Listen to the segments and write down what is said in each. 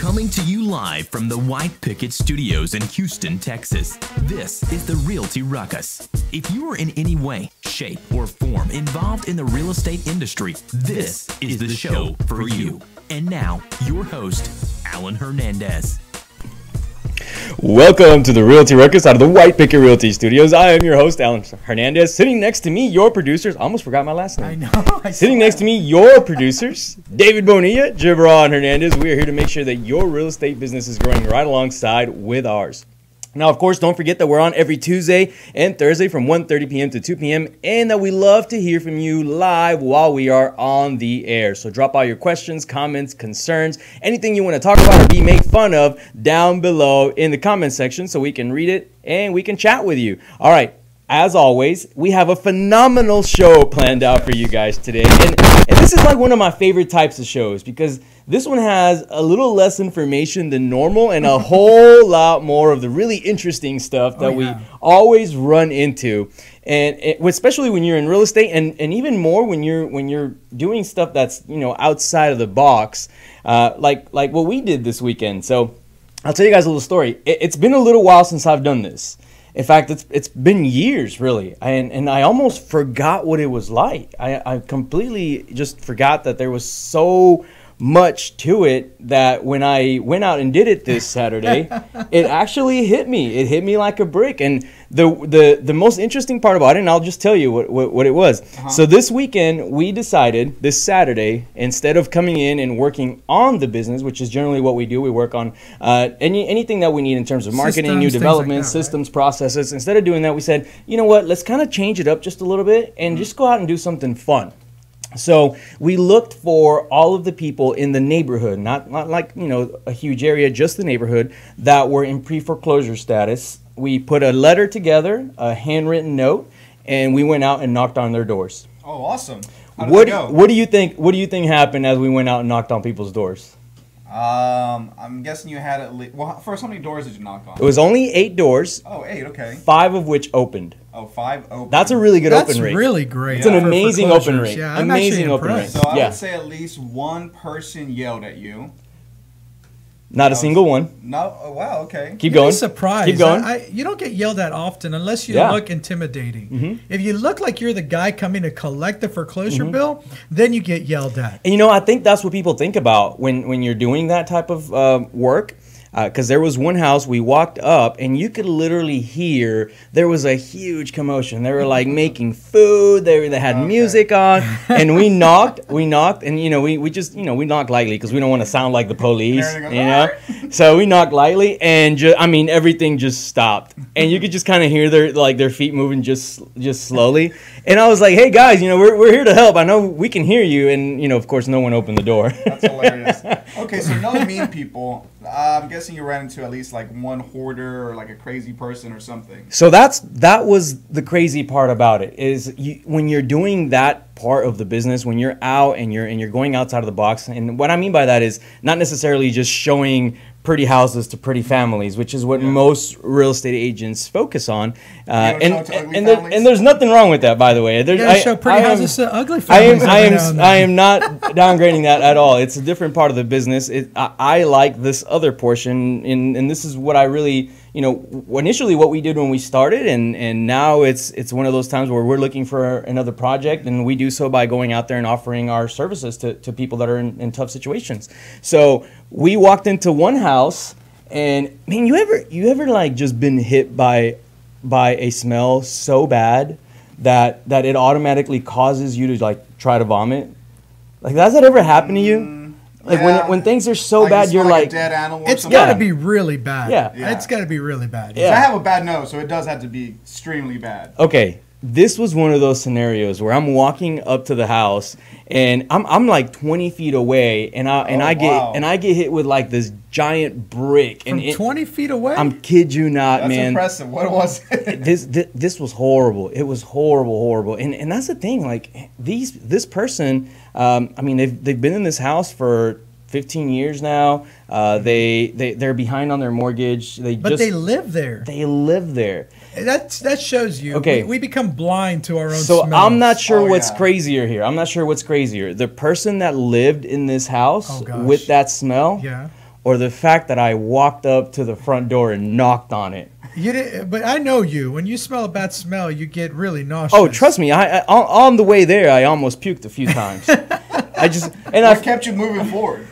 Coming to you live from the White Picket Studios in Houston, Texas, this is the Realty Ruckus. If you are in any way, shape, or form involved in the real estate industry, this is the show for you. And now, your host, Alan Hernandez. Welcome to the Realty Ruckus out of the White Picket Realty Studios. I am your host, Alan Hernandez. Sitting next to me, your producers. I almost forgot my last name. I know. Sitting next to me, your producers, David Bonilla, Gibran Hernandez. We are here to make sure that your real estate business is growing right alongside with ours. Now, of course, don't forget that we're on every Tuesday and Thursday from 1:30 p.m. to 2 p.m. and that we love to hear from you live while we are on the air. So drop all your questions, comments, concerns, anything you want to talk about or be made fun of down below in the comment section so we can read it and we can chat with you. All right. As always, we have a phenomenal show planned out for you guys today. And this is like one of my favorite types of shows because this one has a little less information than normal and a whole lot more of the really interesting stuff that we always run into. And especially when you're in real estate and even more when you're doing stuff that's, you know, outside of the box, like what we did this weekend. So I'll tell you guys a little story. It's been a little while since I've done this. In fact, it's been years, really, and I almost forgot what it was like. I completely just forgot that there was so much to it that when I went out and did it this Saturday, it actually hit me. It hit me like a brick. And the most interesting part about it, and I'll just tell you what it was. So this weekend, we decided this Saturday, instead of coming in and working on the business, which is generally what we do, we work on anything that we need in terms of marketing, systems, new developments, like that, systems, processes. Instead of doing that, we said, you know what, let's kind of change it up just a little bit and just go out and do something fun. So we looked for all of the people in the neighborhood, not like, you know, a huge area, just the neighborhood that were in pre-foreclosure status. We put a letter together, a handwritten note, and we went out and knocked on their doors. Oh, awesome. How did that go? What do you think happened as we went out and knocked on people's doors? I'm guessing you had at least, well, first, how many doors did you knock on? It was only 8 doors. Oh, 8, okay. 5 of which opened. Oh, 5 open. That's a really good open rate. That's really great. It's an amazing open rate. Yeah, I'm amazing open rate. So I would say at least one person yelled at you. Not a single one. No. Oh, wow. Okay. Keep going. You'd be surprised. Keep going. You don't get yelled at often unless you look intimidating. If you look like you're the guy coming to collect the foreclosure bill, then you get yelled at. And you know, I think that's what people think about when you're doing that type of work. Because there was one house we walked up and you could literally hear there was a huge commotion. They were like making food. They had music on, and we knocked, and you know we just we knocked lightly because we don't want to sound like the police, you know. So we knocked lightly, and everything just stopped, and you could just kind of hear their feet moving just slowly. And I was like, hey guys, you know we're here to help. I know we can hear you, and you know of course no one opened the door. That's hilarious. Okay, so no mean people. I'm guessing you ran into at least like one hoarder or like a crazy person or something. So that was the crazy part about it is when you're doing that part of the business, when you're out and you're going outside of the box. And what I mean by that is not necessarily just showing pretty houses to pretty families, which is what most real estate agents focus on. And there's nothing wrong with that, by the way. Show pretty houses to ugly families. I am not downgrading that at all. It's a different part of the business. I like this other portion, and this is what I really, initially what we did when we started, and now it's one of those times where we're looking for another project, and we do so by going out there and offering our services to people that are in tough situations. So we walked into one house, and man, you ever like just been hit by a smell so bad that it automatically causes you to like try to vomit? Like, has that ever happened to you? Like when things are so bad, you're like a dead animal. It's got to be really bad. Yeah. It's got to be really bad. Yeah. I have a bad nose, so it does have to be extremely bad. Okay, this was one of those scenarios where I'm walking up to the house and I'm like 20 feet away, and I get hit with like this giant brick. From 20 feet away? I'm kid you not, That's man. That's impressive. What was it? This was horrible. It was horrible. And that's the thing. Like this person, I mean, they've been in this house for 15 years now. They're behind on their mortgage. But they live there. They live there. That shows you. Okay. We become blind to our own So smells. I'm not sure what's crazier here. I'm not sure what's crazier. The person that lived in this house with that smell, or the fact that I walked up to the front door and knocked on it. You didn't, but I know you. When you smell a bad smell, you get really nauseous. Oh, trust me. I on the way there, I almost puked a few times. What kept you moving forward?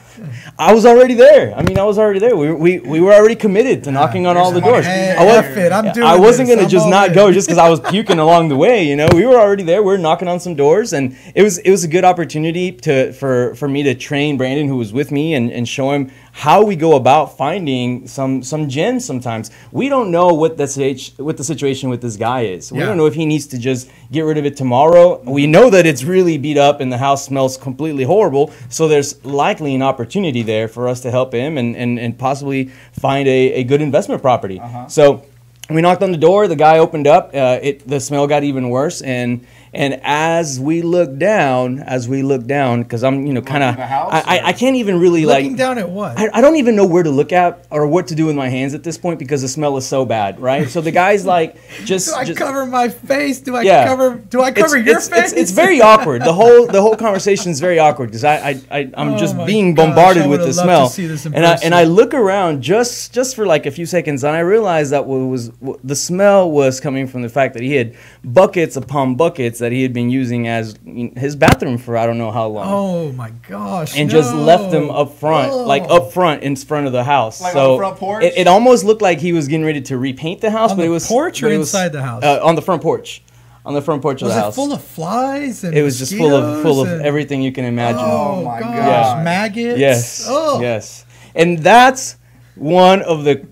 I was already there. I mean, I was already there. We were already committed to knocking on all the doors. I wasn't going to just not go just because I was puking along the way. You know, we were already there. We were knocking on some doors, and it was a good opportunity for me to train Brandon, who was with me, and show him how we go about finding some gems. Sometimes we don't know what the situation with this guy is. We don't know if he needs to just get rid of it tomorrow. We know that it's really beat up and the house smells completely horrible. So there's likely an opportunity there for us to help him and possibly find a good investment property. So we knocked on the door. The guy opened up. The smell got even worse, and as we look down, because I'm kind of I can't even really looking down at what? I don't even know where to look at or what to do with my hands at this point because the smell is so bad, right? So the guy's like, do I cover my face? Do I cover your face? It's very awkward. The whole conversation is very awkward because I'm just being bombarded with the smell, and I look around just for like a few seconds, and I realized that the smell was coming from the fact that he had buckets upon buckets that he had been using as his bathroom for I don't know how long. Oh my gosh! And just left them up front, in front of the house. Like on the front porch? It almost looked like he was getting ready to repaint the house, but it was porch or inside the house. On the front porch. On the front porch of the house. Was it full of flies and it was just full of everything you can imagine. Oh my gosh! Maggots. Yes. Yes. And that's one of the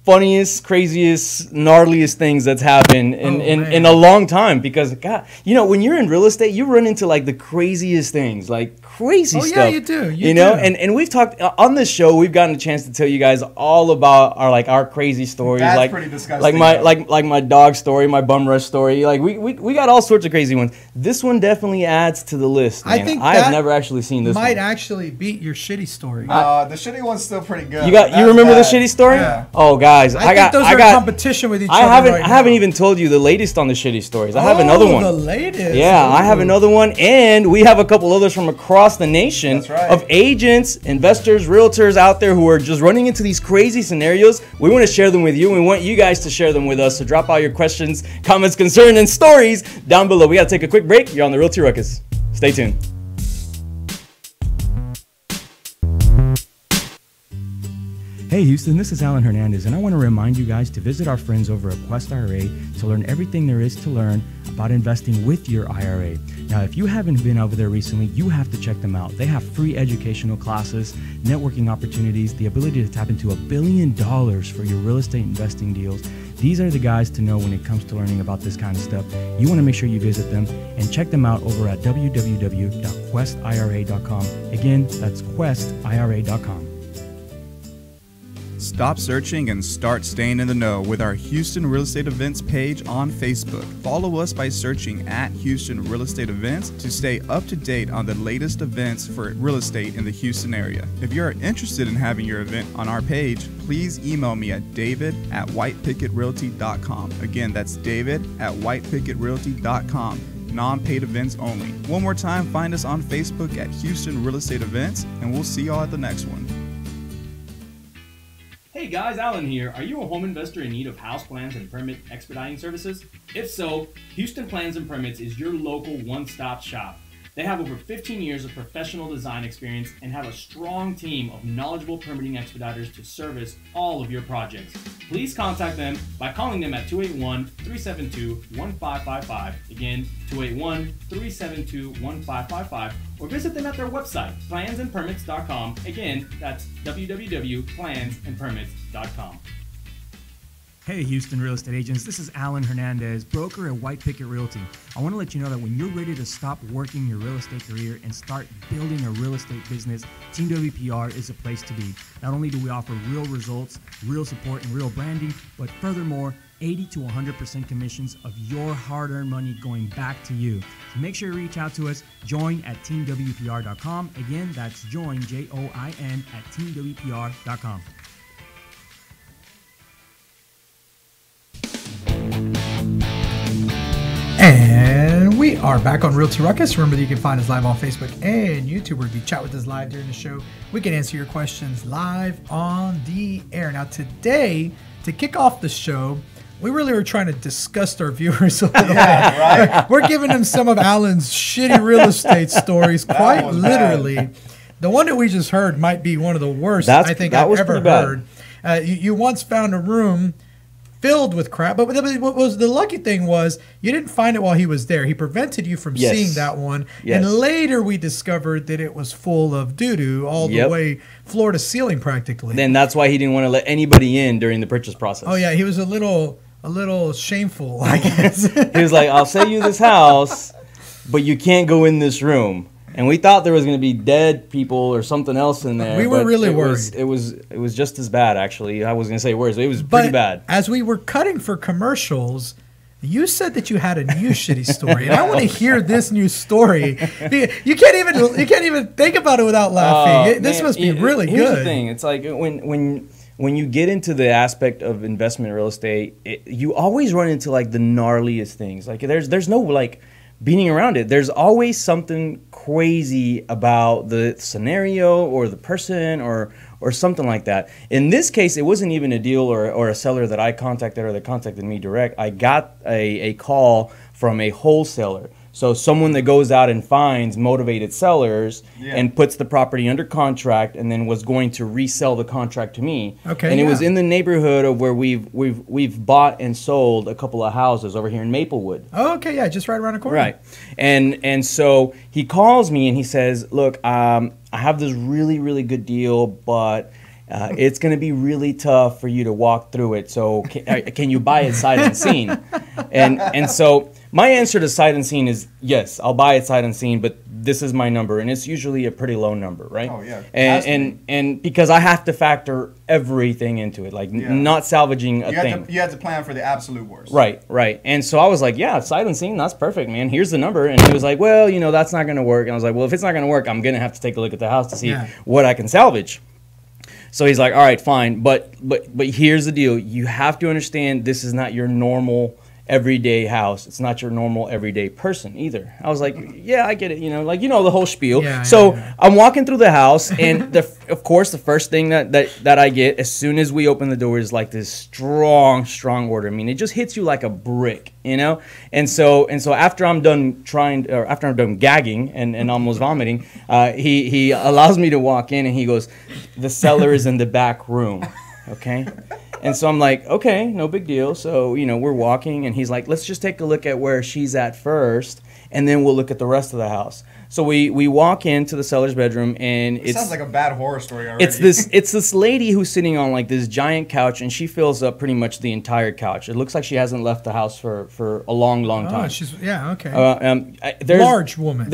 funniest, craziest, gnarliest things that's happened in a long time because, God, when you're in real estate, you run into like the craziest things, like crazy stuff. Oh, yeah, you do. You know, and we've talked on this show, we've gotten a chance to tell you guys all about our crazy stories. That's pretty disgusting. Like my dog story, my bum rush story. Like we got all sorts of crazy ones. This one definitely adds to the list. Man. I think I have never actually seen this. Might actually beat your shitty story. The shitty one's still pretty good. You remember the shitty story? Yeah. Oh, guys. I think those are competition with each other. I haven't even told you the latest on the shitty stories. I have another one. The latest. Yeah, I have another one, and we have a couple others from across the nation of agents, investors, realtors out there who are just running into these crazy scenarios. We want to share them with you. We want you guys to share them with us. So drop all your questions, comments, concerns, and stories down below. We got to take a quick break. You're on the Realty Ruckus. Stay tuned. Hey Houston, this is Alan Hernandez, and I want to remind you guys to visit our friends over at Quest IRA to learn everything there is to learn about investing with your IRA. Now, if you haven't been over there recently, you have to check them out. They have free educational classes, networking opportunities, the ability to tap into $1 billion for your real estate investing deals. These are the guys to know when it comes to learning about this kind of stuff. You want to make sure you visit them and check them out over at www.questira.com. Again, that's questira.com. Stop searching and start staying in the know with our Houston Real Estate Events page on Facebook. Follow us by searching at Houston Real Estate Events to stay up to date on the latest events for real estate in the Houston area. If you're interested in having your event on our page, please email me at david@whitepicketrealty.com. Again, that's david@whitepicketrealty.com. Non-paid events only. One more time, find us on Facebook at Houston Real Estate Events, and we'll see y'all at the next one. Hey guys, Alan here. Are you a home investor in need of house plans and permit expediting services? If so, Houston Plans and Permits is your local one-stop shop. They have over 15 years of professional design experience and have a strong team of knowledgeable permitting expediters to service all of your projects. Please contact them by calling them at 281-372-1555. Again, 281-372-1555. Or visit them at their website, plansandpermits.com. Again, that's www.plansandpermits.com. Hey Houston real estate agents, this is Alan Hernandez, broker at White Picket Realty. I want to let you know that when you're ready to stop working your real estate career and start building a real estate business, Team WPR is a place to be. Not only do we offer real results, real support, and real branding, but furthermore, 80 to 100% commissions of your hard-earned money going back to you. So make sure you reach out to us. Join at teamwpr.com. Again, that's join, Join, at teamwpr.com. And we are back on Realty Ruckus. Remember that you can find us live on Facebook and YouTube, where if you chat with us live during the show, we can answer your questions live on the air. Now today, to kick off the show, we really were trying to disgust our viewers a little bit. Right. We're giving them some of Alan's shitty real estate stories, quite literally. Bad. The one that we just heard might be one of the worst I think I've ever heard. You once found a room filled with crap, but what was the lucky thing was you didn't find it while he was there. He prevented you from seeing that one, and later we discovered that it was full of doo-doo all the way floor to ceiling practically. Then that's why he didn't want to let anybody in during the purchase process. Oh yeah, he was a little shameful, I guess. He was like, I'll sell you this house, but you can't go in this room. And we thought there was going to be dead people or something else in there. We were really worried. It was just as bad, actually. I was going to say worse. It was pretty bad. As we were cutting for commercials, you said that you had a new shitty story, and I want to hear this new story. You can't even think about it without laughing. This must be really good. Here's the thing: it's like when you get into the aspect of investment real estate, you always run into like the gnarliest things. Like there's no like beating around it. There's always something crazy about the scenario or the person or something like that. In this case, it wasn't even a deal or a seller that I contacted or that contacted me direct. I got a call from a wholesaler. So someone that goes out and finds motivated sellers and puts the property under contract and then was going to resell the contract to me. Okay. And it was in the neighborhood of where we've bought and sold a couple of houses over here in Maplewood. Oh, okay, yeah, just right around the corner. Right. And so he calls me and he says, look, I have this really, really good deal, but it's going to be really tough for you to walk through it. So can you buy it sight unseen? And so my answer to sight unseen is yes, I'll buy it sight unseen, but this is my number, and it's usually a pretty low number, right? Oh yeah. And because I have to factor everything into it, like not salvaging a thing. You have to plan for the absolute worst. Right. And so I was like, yeah, sight unseen, that's perfect, man. Here's the number. And he was like, well, that's not going to work. And I was like, well, if it's not going to work, I'm going to have to take a look at the house to see what I can salvage. So he's like, all right, fine, but here's the deal. You have to understand this is not your normal everyday house. It's not your normal everyday person either. I was like, yeah, I get it, the whole spiel. I'm walking through the house, and of course the first thing that I get as soon as we open the door is like this strong order. I mean, it just hits you like a brick, And so after I'm done after I'm done gagging and almost vomiting, he allows me to walk in, and he goes, the seller is in the back room. Okay. And so I'm like, okay, no big deal. So, we're walking, and he's like, let's just take a look at where she's at first, and then we'll look at the rest of the house. So we walk into the seller's bedroom, and it sounds like a bad horror story already. It's this lady who's sitting on like this giant couch, and she fills up pretty much the entire couch. It looks like she hasn't left the house for a long time. Large woman.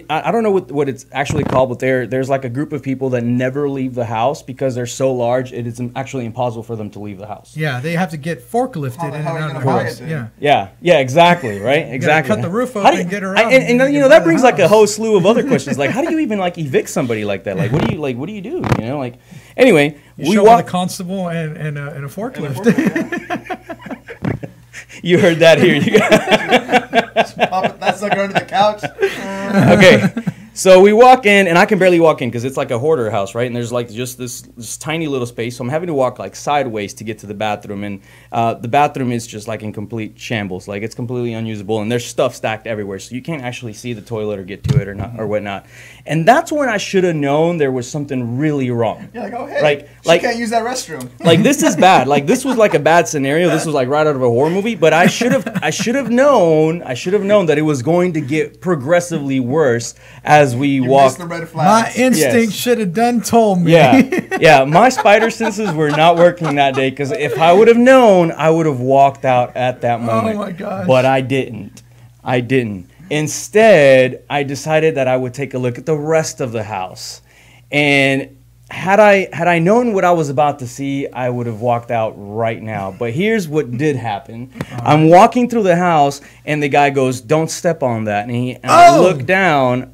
I don't know what it's actually called, but there's like a group of people that never leave the house because they're so large it is actually impossible for them to leave the house. Yeah, they have to get forklifted in and out of the house. Yeah, exactly, right? Exactly. Cut the roof open and get her out. And that brings like a whole slew of other questions. Like, how do you even like evict somebody like that? Like, what do you do? Anyway, we walk a constable and a forklift. You heard that here. That's like under the couch. Okay. So we walk in, and I can barely walk in because it's like a hoarder house, right? And there's like just this tiny little space. So I'm having to walk like sideways to get to the bathroom. And the bathroom is just like in complete shambles. Like it's completely unusable, and there's stuff stacked everywhere. So you can't actually see the toilet or get to it or whatnot. And that's when I should have known there was something really wrong. You're like, oh, hey, she can't use that restroom. Like, this is bad. Like, this was like a bad scenario. This was like right out of a horror movie. But I should have known that it was going to get progressively worse as we walked. The red flags. My instinct should have done told me. Yeah. My spider senses were not working that day, because if I would have known, I would have walked out at that moment. Oh my gosh! But I didn't. Instead, I decided that I would take a look at the rest of the house. And had I known what I was about to see, I would have walked out right now. But here's what did happen. I'm walking through the house, and the guy goes, "Don't step on that." And I look down,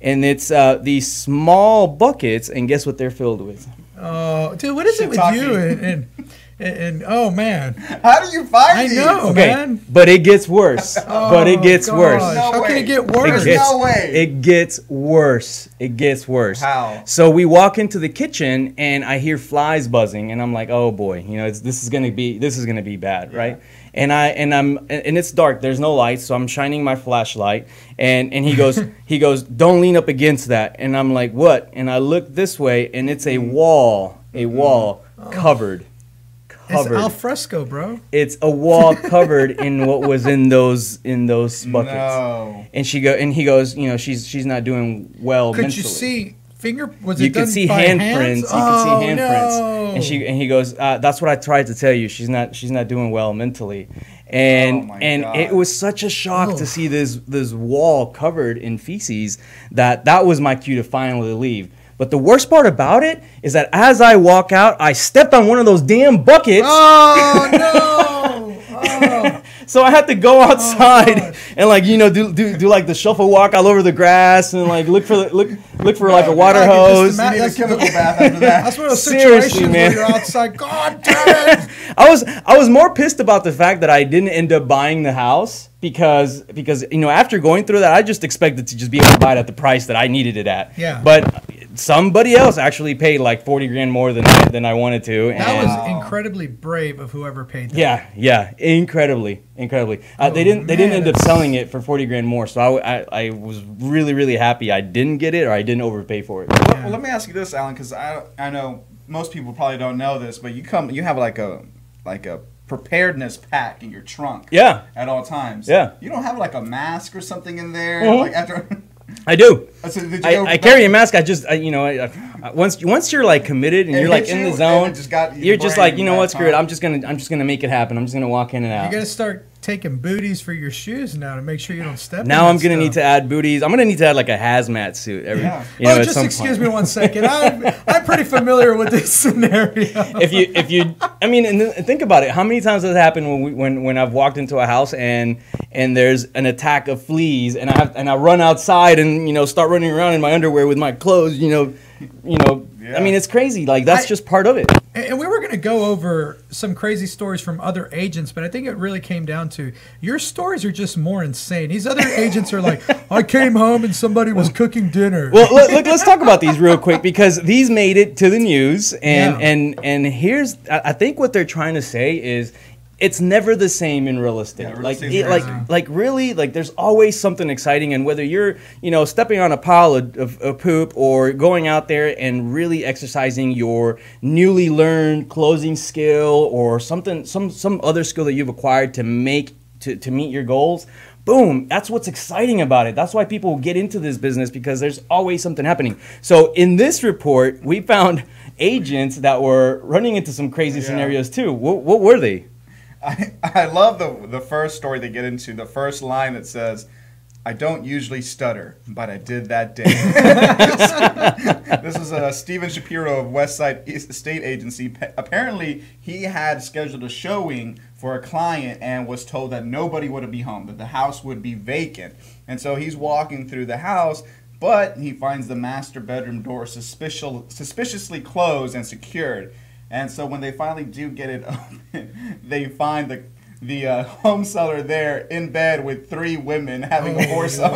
and it's these small buckets, and guess what they're filled with? Oh, dude, what is it with you? And And oh man, How do you find these? I know, Okay, man. but it gets worse. But it gets gosh. worse. No How way. can it get It worse? gets, no way. It gets worse. It gets worse. How? So we walk into the kitchen and I hear flies buzzing and I'm like, oh boy, this is gonna be bad, right? And it's dark. There's no light, so I'm shining my flashlight. And he goes, don't lean up against that. And I'm like, what? And I look this way and it's a wall covered. It's al fresco, bro. It's a wall covered in what was in those buckets. No. And he goes, she's not doing well Could mentally. you see finger? Was You it done could see by handprints. hands? You could see handprints. No. And he goes, that's what I tried to tell you. She's not doing well mentally. And Oh my and God. it was such a shock Oh. to see this wall covered in feces that was my cue to finally leave. But the worst part about it is that as I walk out, I stepped on one of those damn buckets. Oh no! Oh. So I had to go outside gosh. and do like the shuffle walk all over the grass and like look for like a water I could hose. just imagine- You need a That's chemical bath after that. That's one of those Seriously, situations man. where you're outside. God damn it! I was more pissed about the fact that I didn't end up buying the house because after going through that I just expected to just be able to buy it at the price that I needed it at. Yeah. But somebody else actually paid like $40,000 more than I wanted to. That and was incredibly brave of whoever paid that. yeah, incredibly. They didn't end up selling it for $40,000 more. So I was really, really happy I didn't get it or I didn't overpay for it. Well, let me ask you this, Alan, because I know most people probably don't know this, but you have like a preparedness pack in your trunk. Yeah. At all times. Yeah. You don't have like a mask or something in there, Mhm. like after. I do. So did you go I back- carry a mask. Once you're like committed and It you're like hit in you, the zone, and it just got your you're just brain like, you know what, that screw it. time. I'm just gonna make it happen. I'm just gonna walk in and out. You gotta start taking booties for your shoes now to make sure you don't step. Now in I'm that gonna need stuff. to add booties. I'm gonna need to add like a hazmat suit every. Yeah. At Just some excuse point. me 1 second. I'm pretty familiar with this scenario. if you and think about it, how many times has it happened when I've walked into a house and there's an attack of fleas and I run outside and start running around in my underwear with my clothes, Yeah. I mean, it's crazy. Like that's just part of it. And we were going to go over some crazy stories from other agents, but I think it really came down to your stories are just more insane. These other agents are like, I came home and somebody was cooking dinner. Well, let's talk about these real quick because these made it to the news, and here's I think what they're trying to say is it's never the same in real estate. Yeah, real estate's very different. Really, there's always something exciting, and whether you're stepping on a pile of poop or going out there and really exercising your newly learned closing skill or some other skill that you've acquired to meet your goals. Boom, that's what's exciting about it. That's why people get into this business because there's always something happening. So in this report, we found agents that were running into some crazy scenarios too. What were they? I love the first story they get into. The first line that says, "I don't usually stutter, but I did that day." This is Steven Shapiro of Westside Estate Agency. Apparently, he had scheduled a showing for a client and was told that nobody would be home, that the house would be vacant. And so he's walking through the house, but he finds the master bedroom door suspiciously closed and secured. And so when they finally do get it open, they find the home seller there in bed with 3 women having a foursome.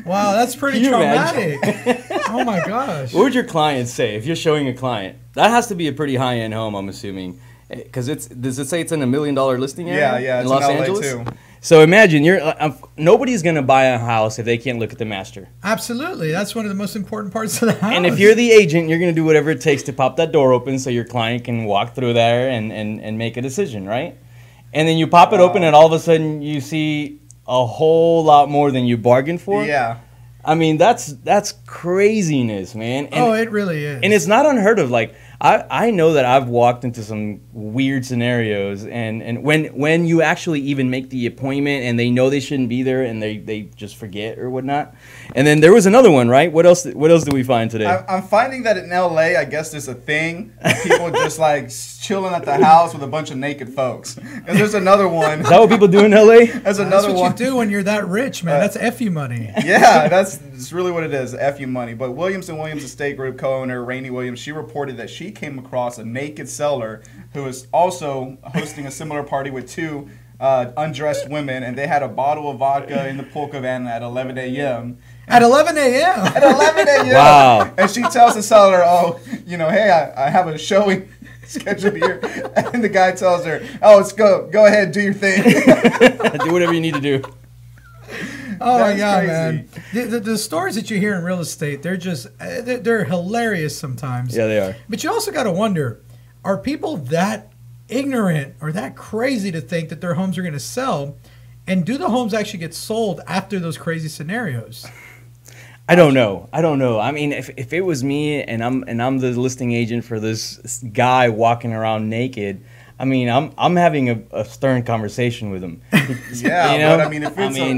Wow, that's pretty Can you traumatic. Oh my gosh. What would your client say if you're showing a client? That has to be a pretty high-end home, I'm assuming. Because does it say it's in $1 million listing area? Yeah, in it's Los in LA Angeles? too. So imagine nobody's gonna buy a house if they can't look at the master. Absolutely. That's one of the most important parts of the house. And if you're the agent, you're gonna do whatever it takes to pop that door open so your client can walk through there and make a decision, right? And then you pop it open and all of a sudden you see a whole lot more than you bargained for. Yeah. I mean, that's craziness, man. And, it really is. and it's not unheard of. Like I know that I've walked into some weird scenarios, and when you actually even make the appointment and they know they shouldn't be there and they just forget or whatnot. And then there was another one, right? What else did we find today? I'm finding that in LA, I guess there's a thing. People just like chilling at the house with a bunch of naked folks. And there's another one. Is that what people do in LA? There's another That's what one. you do when you're that rich, man. That's FU money. Yeah, that's really what it is, FU money. But Williams & Williams Estate Group co-owner Rainey Williams, she reported that she came across a naked seller who was also hosting a similar party with two undressed women, and they had a bottle of vodka in the polka van at 11 a.m. At 11 a.m. At 11 a.m. Wow. And she tells the seller, oh, hey, I have a showing scheduled here. And the guy tells her, oh, let's go ahead, do your thing. Do whatever you need to do. Oh my That's God, crazy. man! The stories that you hear in real estate, they're hilarious sometimes. Yeah, they are. But you also got to wonder: are people that ignorant or that crazy to think that their homes are going to sell, and do the homes actually get sold after those crazy scenarios? I don't know. I mean, if it was me and I'm the listing agent for this guy walking around naked, I mean, I'm having a stern conversation with him. Yeah, You know? but I mean,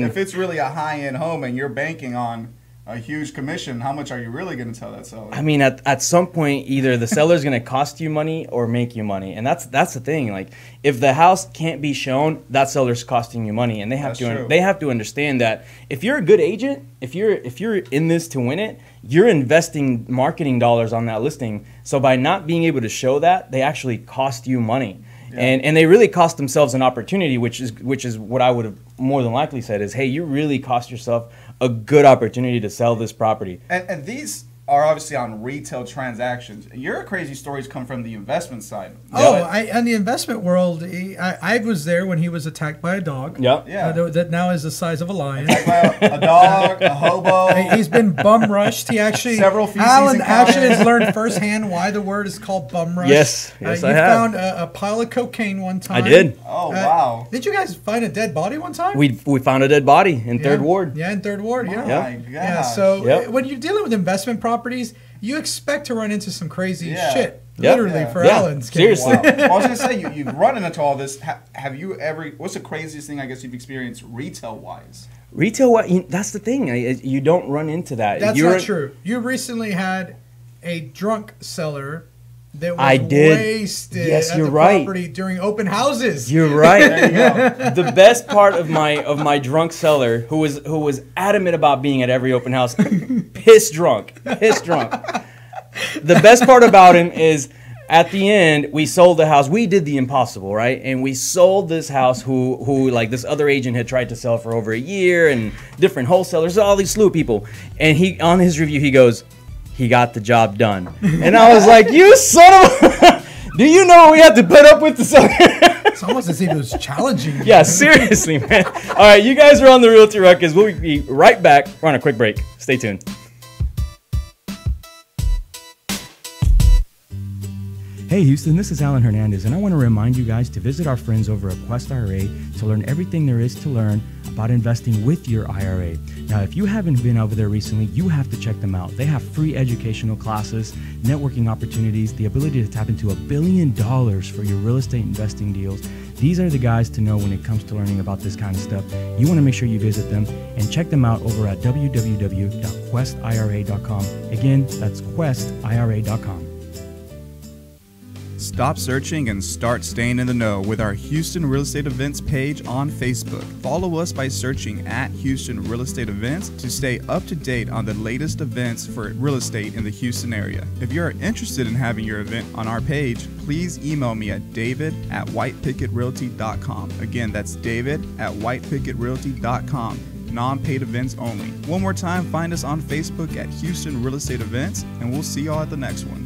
if it's really a high-end home and you're banking on a huge commission, how much are you really going to tell that seller? I mean, at some point, either the seller's going to cost you money or make you money, and that's the thing. Like, if the house can't be shown, that seller's costing you money, and they have to understand that if you're a good agent, if you're in this to win it, you're investing marketing dollars on that listing. So by not being able to show that, they actually cost you money. Yeah. And they really cost themselves an opportunity, which is what I would have more than likely said is, hey, you really cost yourself a good opportunity to sell this property. And these are obviously on retail transactions. Your crazy stories come from the investment side. In the investment world, I was there when he was attacked by a dog. Yeah. That now is the size of a lion. Attacked by a dog, a hobo. He's been bum rushed. He actually, Several feces Alan encounters. actually has learned firsthand why the word is called bum rush. Yes, I you have. found a pile of cocaine one time. I did. Oh, wow. Did you guys find a dead body one time? We found a dead body in Third Ward. Yeah, in Third Ward. Yeah. My gosh. Yeah, so Yep. when you're dealing with investment properties, you expect to run into some crazy shit. Yep. Literally, Yeah. for Yeah. Alan's case. Seriously. Wow. Well, I was going to say, you've run into all this. Have you ever, what's the craziest thing I guess you've experienced retail-wise? Retail, that's the thing. You don't run into that. That's not true. You recently had a drunk seller that was I did. wasted Yes, at you're the right. property during open houses. You're right. There you go. The best part of my drunk seller, who was adamant about being at every open house, piss drunk. The best part about him is, at the end, we sold the house. We did the impossible, right? And we sold this house who like this other agent had tried to sell for over a year, and different wholesalers, all these slew of people. And he, on his review, he goes, he got the job done. And I was like, you son of a... Do you know what we have to put up with the seller? It's almost as if it was challenging. Yeah, seriously, man. All right, you guys are on the Realty Ruckus. We'll be right back. We're on a quick break. Stay tuned. Hey Houston, this is Alan Hernandez, and I want to remind you guys to visit our friends over at Quest IRA to learn everything there is to learn about investing with your IRA. Now, if you haven't been over there recently, you have to check them out. They have free educational classes, networking opportunities, the ability to tap into $1 billion for your real estate investing deals. These are the guys to know when it comes to learning about this kind of stuff. You want to make sure you visit them and check them out over at www.questira.com. Again, that's questira.com. Stop searching and start staying in the know with our Houston Real Estate Events page on Facebook. Follow us by searching at Houston Real Estate Events to stay up to date on the latest events for real estate in the Houston area. If you're interested in having your event on our page, please email me at david@whitepicketrealty.com. Again, that's david@whitepicketrealty.com. Non-paid events only. One more time, find us on Facebook at Houston Real Estate Events, and we'll see y'all at the next one.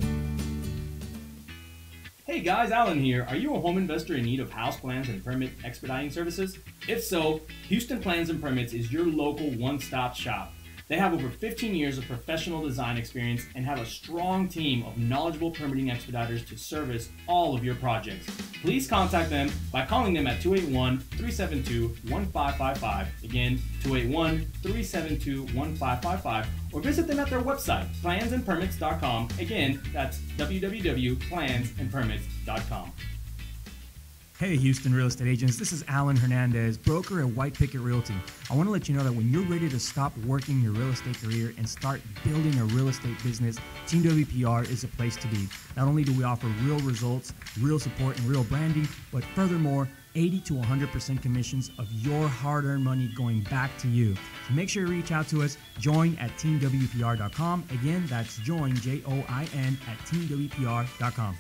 Hey guys, Alan here. Are you a home investor in need of house plans and permit expediting services? If so, Houston Plans and Permits is your local one-stop shop. They have over 15 years of professional design experience and have a strong team of knowledgeable permitting expediters to service all of your projects. Please contact them by calling them at 281-372-1555. Again, 281-372-1555, or visit them at their website, plansandpermits.com. Again, that's www.plansandpermits.com. Hey Houston real estate agents, this is Alan Hernandez, broker at White Picket Realty. I want to let you know that when you're ready to stop working your real estate career and start building a real estate business, Team WPR is a place to be. Not only do we offer real results, real support, and real branding, but furthermore, 80 to 100% commissions of your hard-earned money going back to you. So make sure you reach out to us. Join at teamwpr.com. Again, that's join, Join, at teamwpr.com.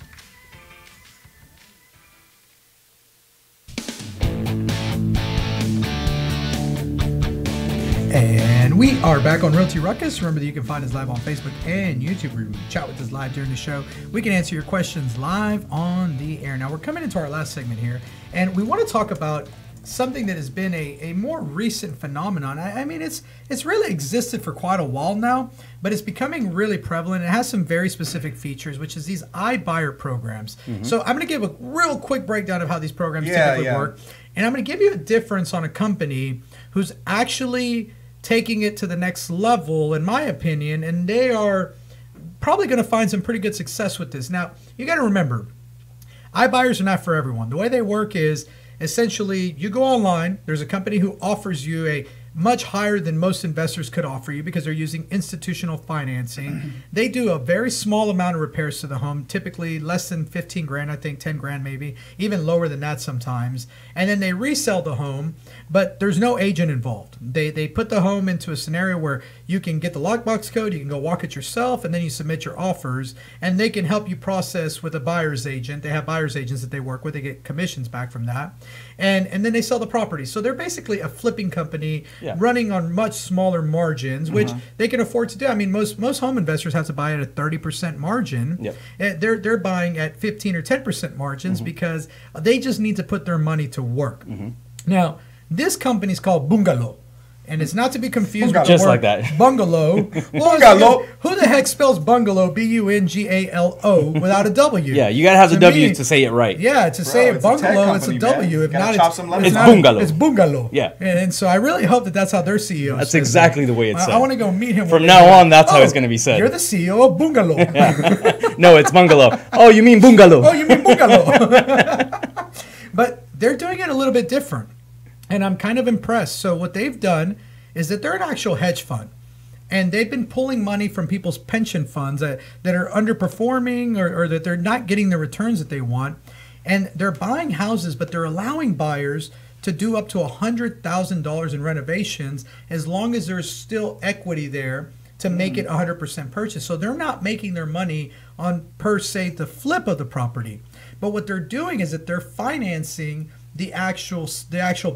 And we are back on Realty Ruckus. Remember that you can find us live on Facebook and YouTube. We chat with us live during the show. We can answer your questions live on the air. Now, we're coming into our last segment here, and we want to talk about something that has been a more recent phenomenon. I mean, it's really existed for quite a while now, but it's becoming really prevalent. It has some very specific features, which is these iBuyer programs. So I'm going to give a real quick breakdown of how these programs typically work. And I'm going to give you a difference on a company who's actually taking it to the next level, in my opinion, and they are probably going to find some pretty good success with this. Now, you got to remember, iBuyers are not for everyone. The way they work is essentially you go online, there's a company who offers you a much higher than most investors could offer you because they're using institutional financing. They do a very small amount of repairs to the home, typically less than 15 grand, I think 10 grand maybe, even lower than that sometimes. And then they resell the home, but there's no agent involved. They put the home into a scenario where you can get the lockbox code, you can go walk it yourself, and then you submit your offers, and they can help you process with a buyer's agent. They have buyer's agents that they work with. They get commissions back from that. And then they sell the property. So they're basically a flipping company running on much smaller margins, which they can afford to do. I mean, most home investors have to buy at a 30% margin. They're buying at 15 or 10% margins because they just need to put their money to work. Now, this company is called Bungalow. And it's not to be confused with just the word like that. bungalow. Bungalow. Who the heck spells bungalow, Bungalo, without a W? Yeah, you got to have the W to say it right. Yeah, to say it bungalow, it's a W. If not, it's bungalow. It's bungalow. Yeah. And so I really hope that that's how their CEO That's says exactly it. the way it's said. I want to go meet him. From now on, that's how it's going to be said. You're the CEO of Bungalow. No, it's bungalow. Oh, you mean bungalow. Oh, you mean bungalow. But they're doing it a little bit different. And I'm kind of impressed. So what they've done is that they're an actual hedge fund. And they've been pulling money from people's pension funds that are underperforming or that they're not getting the returns that they want. And they're buying houses, but they're allowing buyers to do up to $100,000 in renovations as long as there's still equity there to make it 100% purchase. So they're not making their money on, per se, the flip of the property. But what they're doing is that they're financing the actual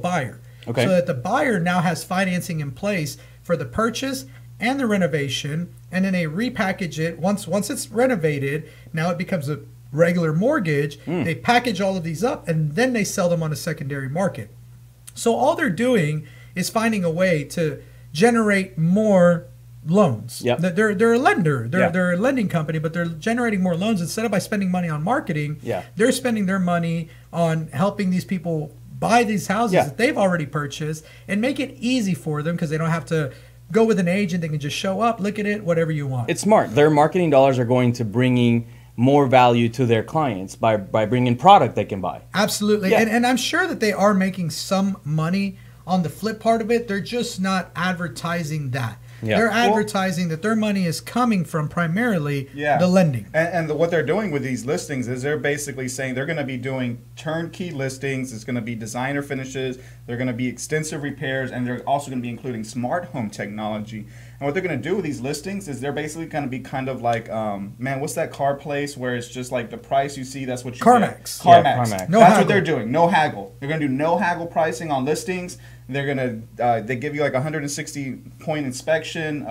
buyer. Okay. So that the buyer now has financing in place for the purchase and the renovation, and then they repackage it. Once it's renovated, now it becomes a regular mortgage. They package all of these up, and then they sell them on a secondary market. So all they're doing is finding a way to generate more loans. They're a lender. They're a lending company, but they're generating more loans. Instead of by spending money on marketing, they're spending their money on helping these people buy these houses that they've already purchased and make it easy for them because they don't have to go with an agent. They can just show up, look at it, whatever you want. It's smart. Their marketing dollars are going to bringing more value to their clients by bringing product they can buy. Absolutely. And I'm sure that they are making some money on the flip part of it. They're just not advertising that. They're advertising that their money is coming from primarily the lending. And what they're doing with these listings is they're basically saying they're going to be doing turnkey listings. It's going to be designer finishes. They're going to be extensive repairs. And they're also going to be including smart home technology. And what they're going to do with these listings is they're basically going to be kind of like, man, what's that car place where it's just like the price you see, that's what you CarMax. get? CarMax. No that's haggle. what they're doing. No haggle. They're going to do no haggle pricing on listings. They're going to, they give you like a 160-point inspection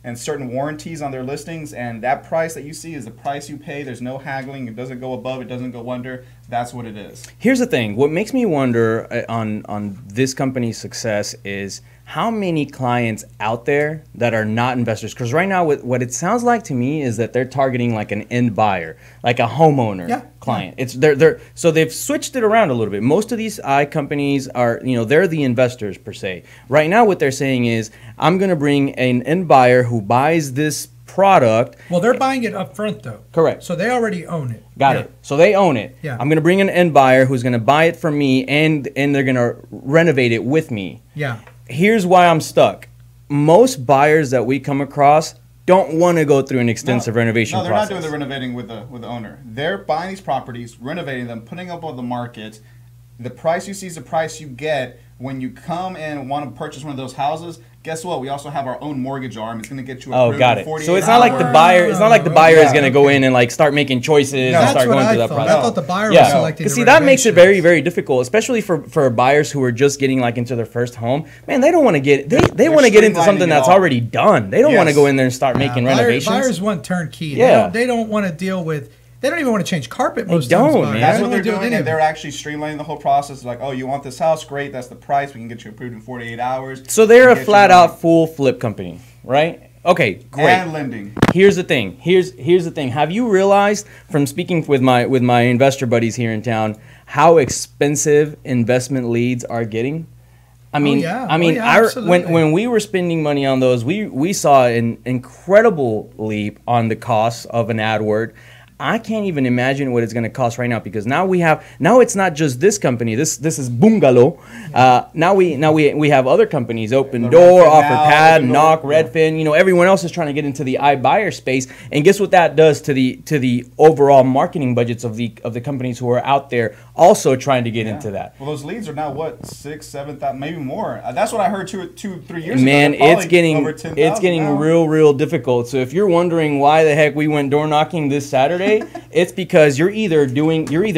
and certain warranties on their listings. And that price that you see is the price you pay. There's no haggling. It doesn't go above. It doesn't go under. That's what it is. Here's the thing. What makes me wonder on this company's success is how many clients out there that are not investors? Because right now, what it sounds like to me is that they're targeting like an end buyer, like a homeowner client. It's so they've switched it around a little bit. Most of these companies are, they're the investors per se. Right now, what they're saying is, I'm going to bring an end buyer who buys this product. Well, they're buying it up front though. Correct. So they already own it. Got it. So they own it. Yeah. I'm going to bring an end buyer who's going to buy it from me and they're going to renovate it with me. Yeah. Here's why I'm stuck. Most buyers that we come across don't want to go through an extensive renovation process. No, they're not doing the renovating with the owner. They're buying these properties, renovating them, putting up on the market. The price you see is the price you get when you come and want to purchase one of those houses. guess what? We also have our own mortgage arm. It's going to get you Oh, approved got in it. 48 So it's not like the hours. buyer. It's not like the buyer is Yeah, going to go in and like start making choices and That's start what going I through that thought. process. I thought the buyer was Yeah, selecting because the see, that makes it very, renovations. very difficult, especially for buyers who are just getting like into their first home. Man, they don't want to get they They're want to get into streamlining something it that's all. already done. They don't want to Yes. go in there and start making renovations. Buyers want turnkey. Yeah. They don't want to deal with. They don't even want to change carpet. Most don't, times, man. buyers. That's They what don't they're wanna deal with doing, any and of they're it. actually streamlining the whole process. Like, oh, you want this house? Great, that's the price. We can get you approved in 48 hours. So they're a Get you flat going. out full flip company, right? Okay, great. And lending. Here's the thing. Here's the thing. Have you realized from speaking with my investor buddies here in town how expensive investment leads are getting? I mean, yeah. when Absolutely. when we were spending money on those, we saw an incredible leap on the cost of an AdWord. I can't even imagine what it's going to cost right now, because now it's not just this company. This is Bungalow. Now we have other companies, Open The Door, Redfin now, OfferPad, Open Door, Knock, yeah. Redfin. You know, everyone else is trying to get into the iBuyer space, and guess what that does to the overall marketing budgets of the companies who are out there also trying to get into that. Well, those leads are now what, 6,000, 7,000, maybe more. That's what I heard 3 years Man, ago. They're it's probably over 10,000 it's getting now. real difficult. So if you're wondering why the heck we went door knocking this Saturday, it's because you're either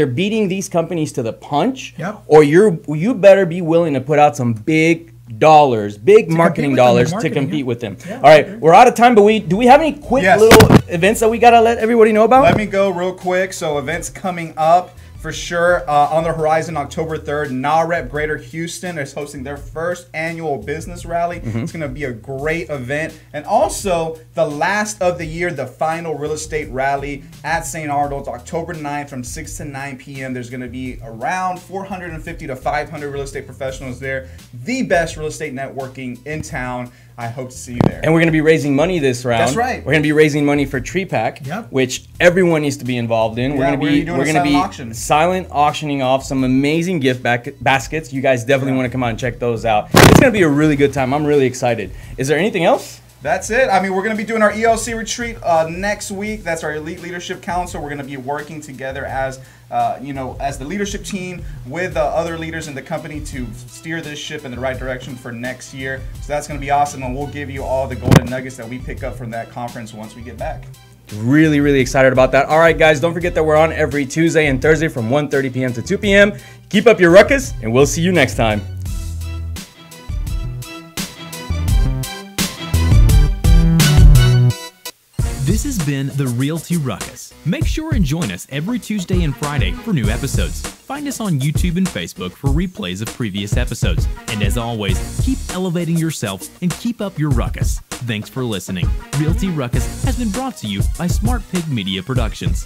beating these companies to the punch, Yep. or you better be willing to put out some big dollars, big marketing with them in dollars to marketing, compete yeah. with them. Yeah, All right, we're out of time, but do we have any quick Yes. little events that we gotta let everybody know about? Let me go real quick. So events coming up for sure on the horizon, October 3rd. NAREP Greater Houston is hosting their first annual business rally. It's going to be a great event. And also the last of the year, the final real estate rally at St. Arnold's, October 9th from 6 to 9 p.m. There's going to be around 450 to 500 real estate professionals there. The best real estate networking in town. I hope to see you there. And we're going to be raising money this round. That's right. We're going to be raising money for Tree Pack, Yep. which everyone needs to be involved in. Yeah, we're doing a silent auction. silent auctioning off some amazing gift baskets. You guys definitely want to come out and check those out. It's going to be a really good time. I'm really excited. Is there anything else? That's it. I mean, we're going to be doing our ELC retreat next week. That's our Elite Leadership Council. We're going to be working together as the leadership team with other leaders in the company to steer this ship in the right direction for next year. So that's going to be awesome, and we'll give you all the golden nuggets that we pick up from that conference once we get back. Really excited about that. All right, guys, don't forget that we're on every Tuesday and Thursday from 1:30 p.m. to 2 p.m. Keep up your ruckus, and we'll see you next time. This has been the Realty Ruckus. Make sure and join us every Tuesday and Friday for new episodes. Find us on YouTube and Facebook for replays of previous episodes. And as always, keep elevating yourself and keep up your ruckus. Thanks for listening. Realty Ruckus has been brought to you by Smart Pig Media Productions.